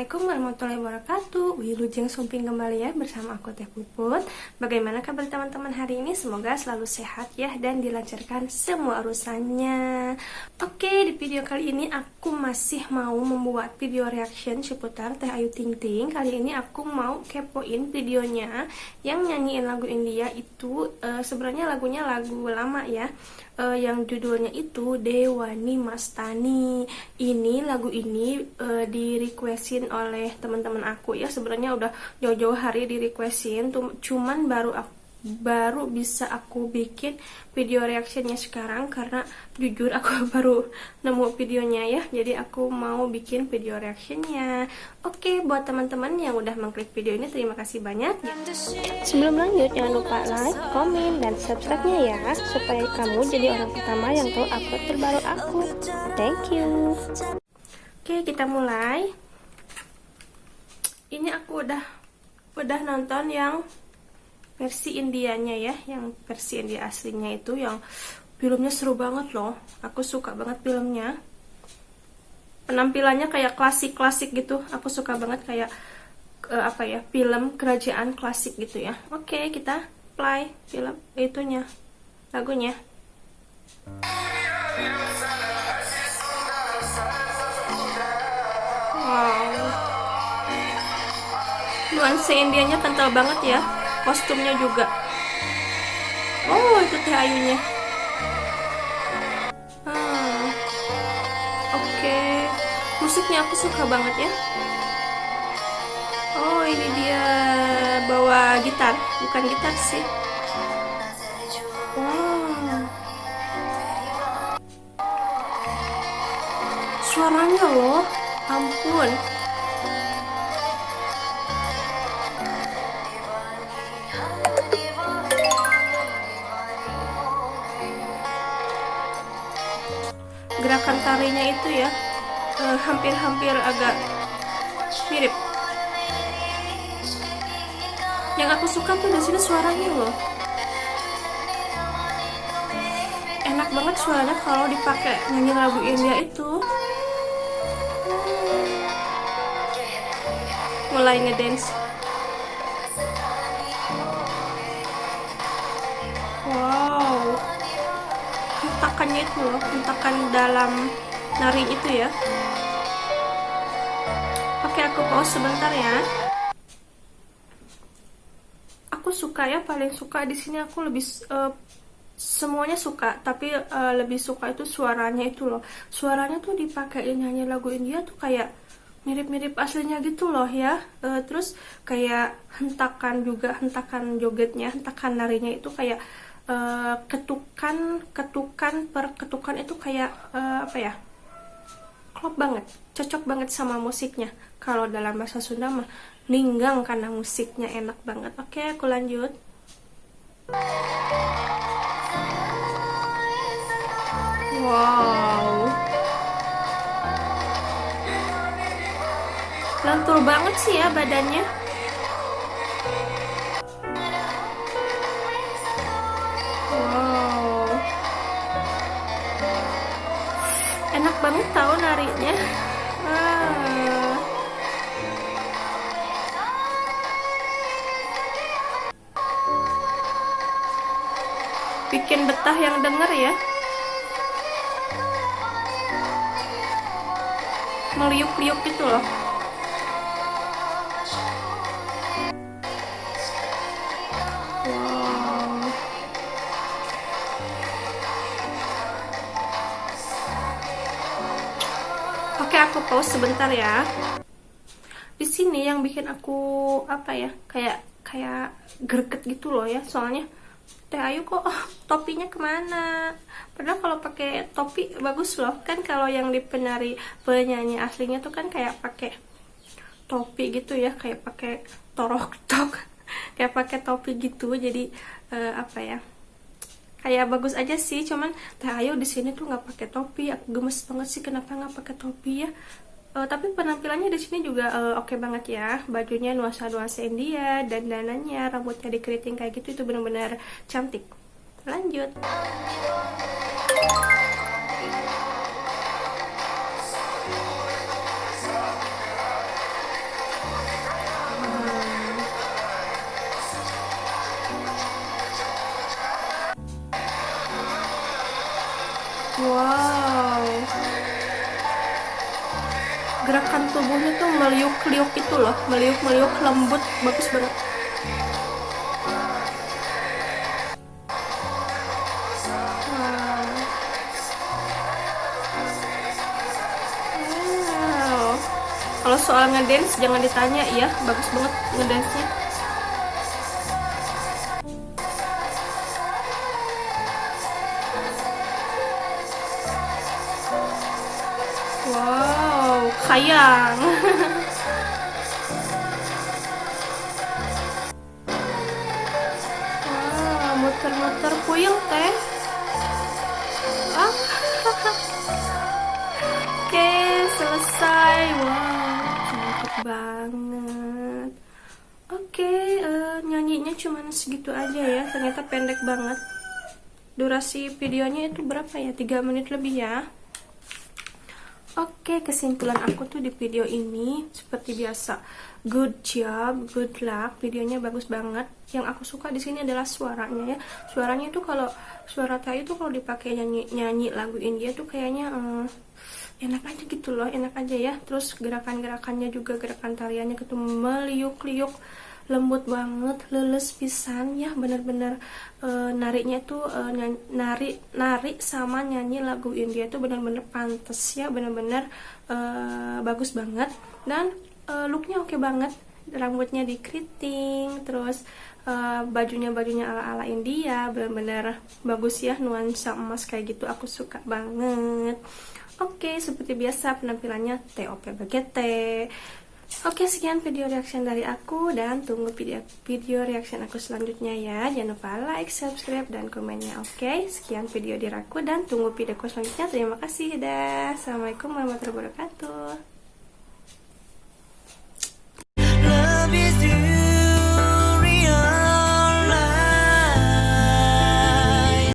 Assalamualaikum warahmatullahi wabarakatuh. Wilujeng sumping kembali ya bersama aku Teh Puput. Bagaimana kabar teman-teman hari ini? Semoga selalu sehat ya dan dilancarkan semua urusannya. Oke, di video kali ini aku masih mau membuat video reaction seputar Teh Ayu Ting Ting. Kali ini aku mau kepoin videonya yang nyanyiin lagu India itu sebenarnya lagunya lagu lama ya. Yang judulnya itu Dewani Mastani. Ini lagu ini di requestin oleh teman-teman aku ya. Sebenarnya udah jauh-jauh hari di requestin, cuman baru bisa aku bikin video reactionnya sekarang karena jujur aku baru nemu videonya ya, jadi aku mau bikin video reactionnya. Oke, buat teman-teman yang udah mengklik video ini terima kasih banyak. Sebelum lanjut jangan lupa like, komen, dan subscribe-nya ya supaya kamu jadi orang pertama yang tahu upload terbaru aku. Thank you. Oke, kita mulai. Ini aku udah nonton yang versi Indianya ya, yang versi India aslinya itu, yang filmnya seru banget loh. Aku suka banget filmnya. Penampilannya kayak klasik-klasik gitu. Aku suka banget kayak apa ya, film kerajaan klasik gitu ya. Oke, kita play film itunya, lagunya. Wow. Nuansa Indianya kental banget ya. Kostumnya juga. Oh, itu Teh Ayunya. Oke. Musiknya aku suka banget ya. Oh, ini dia bawa gitar. Bukan gitar sih. Wow. Suaranya loh. Ampun. Gerakan tarinya itu ya hampir-hampir agak mirip. Yang aku suka tuh di sini suaranya loh. Enak banget suaranya kalau dipakai nyanyi lagu India itu. Mulai ngedance. Wow. Hentakannya itu loh, hentakan dalam nari itu ya. Oke, aku pause sebentar ya. Aku suka ya, paling suka di sini aku lebih semuanya suka, tapi lebih suka itu suaranya itu loh. Suaranya tuh dipakai nyanyi lagu India tuh kayak mirip-mirip aslinya gitu loh ya. Terus kayak hentakan juga, hentakan jogetnya, hentakan narinya itu kayak ketukan per ketukan itu kayak apa ya, klop banget, cocok banget sama musiknya. Kalau dalam bahasa Sunda mah ninggang karena musiknya enak banget. Oke, aku lanjut. Wow, lentur banget sih ya badannya. Enak banget tahu narinya. Bikin betah yang denger ya. Meliuk-liuk gitu loh. Oke, aku pause sebentar ya. Di sini yang bikin aku apa ya, kayak greget gitu loh ya. Soalnya Teh Ayu kok topinya kemana? Padahal kalau pakai topi bagus loh. Kan kalau yang di penyanyi aslinya tuh kan kayak pakai topi gitu ya, kayak pakai torok-tok, kayak pakai topi gitu. Jadi apa ya? Kayak bagus aja sih, cuman Teh Ayu di sini tuh nggak pakai topi. Aku gemes banget sih kenapa nggak pakai topi ya. Tapi penampilannya di sini juga oke banget ya. Bajunya nuansa-nuansa India, dan dananya, rambutnya dikeriting kayak gitu, itu benar-benar cantik. Lanjut. Wow, gerakan tubuhnya tuh meliuk-liuk itu loh, meliuk-meliuk lembut, bagus banget. Wow. Kalau soal ngedance jangan ditanya ya, bagus banget ngedance-nya. Wow, kayang. Wah, muter-muter puyeng teh. Ah. Oke, selesai. Wow, cantik banget. Oke, nyanyinya cuman segitu aja ya. Ternyata pendek banget. Durasi videonya itu berapa ya? 3 menit lebih ya. Oke, kesimpulan aku tuh di video ini seperti biasa. Good job, good luck. Videonya bagus banget. Yang aku suka di sini adalah suaranya ya. Suaranya itu kalau suara Thai itu kalau dipakai nyanyi lagu India tuh kayaknya enak aja gitu loh, enak aja ya. Terus gerakan-gerakannya juga, gerakan tariannya gitu meliuk-liuk, lembut banget, leles pisan ya, bener-bener nariknya tuh nari sama nyanyi lagu India tuh bener-bener pantes ya, bener-bener bagus banget. Dan looknya oke banget, rambutnya dikeriting, terus bajunya ala-ala India, bener-bener bagus ya, nuansa emas kayak gitu, aku suka banget. Oke, seperti biasa penampilannya TOP BGT. Oke, sekian video reaction dari aku dan tunggu video reaction aku selanjutnya ya. Jangan lupa like, subscribe, dan komennya. Oke, sekian video dari aku dan tunggu videoku selanjutnya. Terima kasih, dah. Assalamualaikum warahmatullahi wabarakatuh.